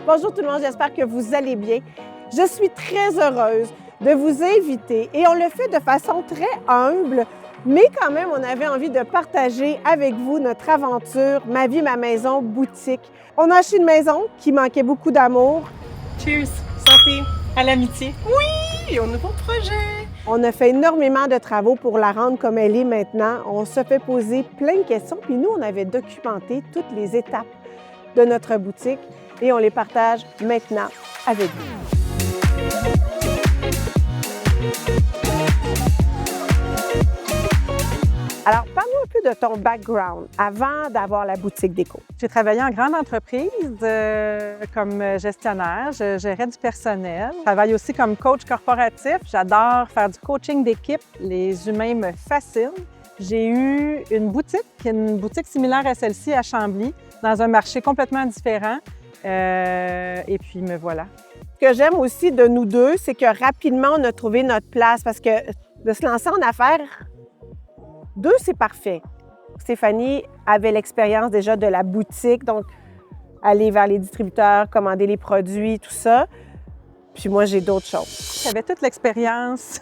Bonjour tout le monde, j'espère que vous allez bien. Je suis très heureuse de vous inviter et on le fait de façon très humble, mais quand même, on avait envie de partager avec vous notre aventure Ma vie, ma maison, boutique. On a acheté une maison qui manquait beaucoup d'amour. Cheers! Santé! À l'amitié! Oui! Au nouveau projet! On a fait énormément de travaux pour la rendre comme elle est maintenant. On se fait poser plein de questions, puis nous, on avait documenté toutes les étapes de notre boutique et on les partage maintenant avec vous. Alors, parle-nous un peu de ton background avant d'avoir la boutique déco. J'ai travaillé en grande entreprise comme gestionnaire. Je gérais du personnel. Je travaille aussi comme coach corporatif. J'adore faire du coaching d'équipe. Les humains me fascinent. J'ai eu une boutique similaire à celle-ci à Chambly, dans un marché complètement différent. Et puis, me voilà. Ce que j'aime aussi de nous deux, c'est que rapidement, on a trouvé notre place parce que de se lancer en affaires, deux, c'est parfait. Stéphanie avait l'expérience déjà de la boutique, donc aller vers les distributeurs, commander les produits, tout ça. Puis moi, j'ai d'autres choses. J'avais toute l'expérience,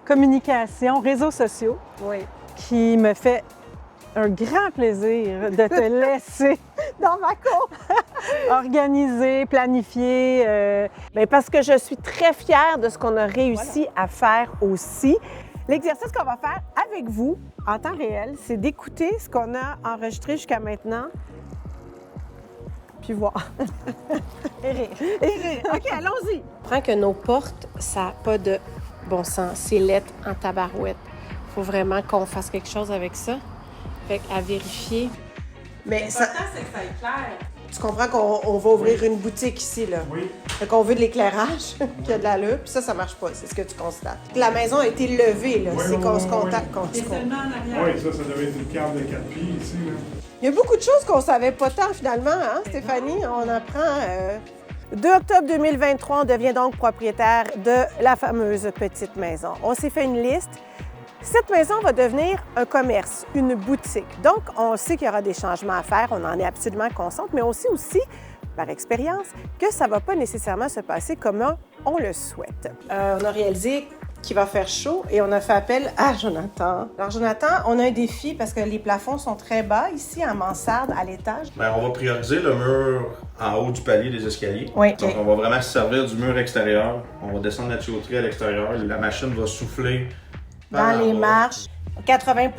communication, réseaux sociaux, Oui. qui me fait un grand plaisir de te laisser Dans ma cour! organiser, planifier. Bien, parce que je suis très fière de ce qu'on a réussi à faire aussi. L'exercice qu'on va faire avec vous en temps réel, c'est d'écouter ce qu'on a enregistré jusqu'à maintenant, puis voir. Et rire. Et rire. OK, allons-y. Prends que nos portes, ça n'a pas de bon sens. C'est lettre en tabarouette. Il faut vraiment qu'on fasse quelque chose avec ça. Fait qu'à vérifier. Mais ça, c'est que ça éclaire. tu comprends qu'on va ouvrir une boutique ici, là? Oui. Fait qu'on veut de l'éclairage, qu'il y a de l'allure, puis ça marche pas, c'est ce que tu constates. La maison a été levée, là. Oui, C'est oui, qu'on oui, se oui. contacte. C'est seulement en arrière. Oui, ça devait être une carte de 4 pieds ici. Là. Il y a beaucoup de choses qu'on savait pas tant, finalement, hein, Stéphanie? On apprend. 2 octobre 2023, on devient donc propriétaire de la fameuse petite maison. On s'est fait une liste. Cette maison va devenir un commerce, une boutique. Donc, on sait qu'il y aura des changements à faire, on en est absolument consciente, mais on sait aussi, par expérience, que ça ne va pas nécessairement se passer comme on le souhaite. On a réalisé qu'il va faire chaud et on a fait appel à Jonathan. Alors, Jonathan, on a un défi parce que les plafonds sont très bas ici, en mansarde, à l'étage. Bien, on va prioriser le mur en haut du palier des escaliers. Oui. Donc, on va vraiment se servir du mur extérieur. On va descendre la tuyauterie à l'extérieur. La machine va souffler par Dans en les bas. marches, 80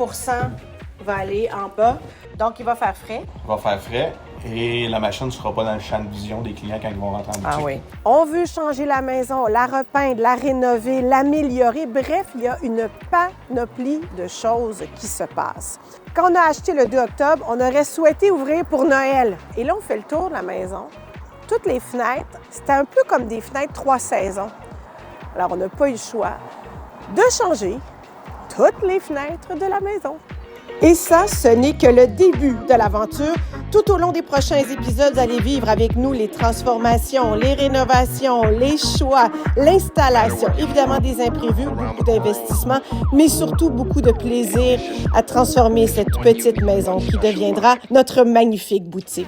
va aller en bas, donc il va faire frais. On va faire frais et la machine ne sera pas dans le champ de vision des clients quand ils vont rentrer en boutique. On veut changer la maison, la repeindre, la rénover, l'améliorer. Bref, il y a une panoplie de choses qui se passent. Quand on a acheté le 2 octobre, on aurait souhaité ouvrir pour Noël. Et là, on fait le tour de la maison. Toutes les fenêtres, c'était un peu comme des fenêtres 3 saisons. Alors, on n'a pas eu le choix de changer toutes les fenêtres de la maison. Et ça, ce n'est que le début de l'aventure. Tout au long des prochains épisodes, vous allez vivre avec nous les transformations, les rénovations, les choix, l'installation, évidemment des imprévus, beaucoup d'investissements, mais surtout beaucoup de plaisir à transformer cette petite maison qui deviendra notre magnifique boutique.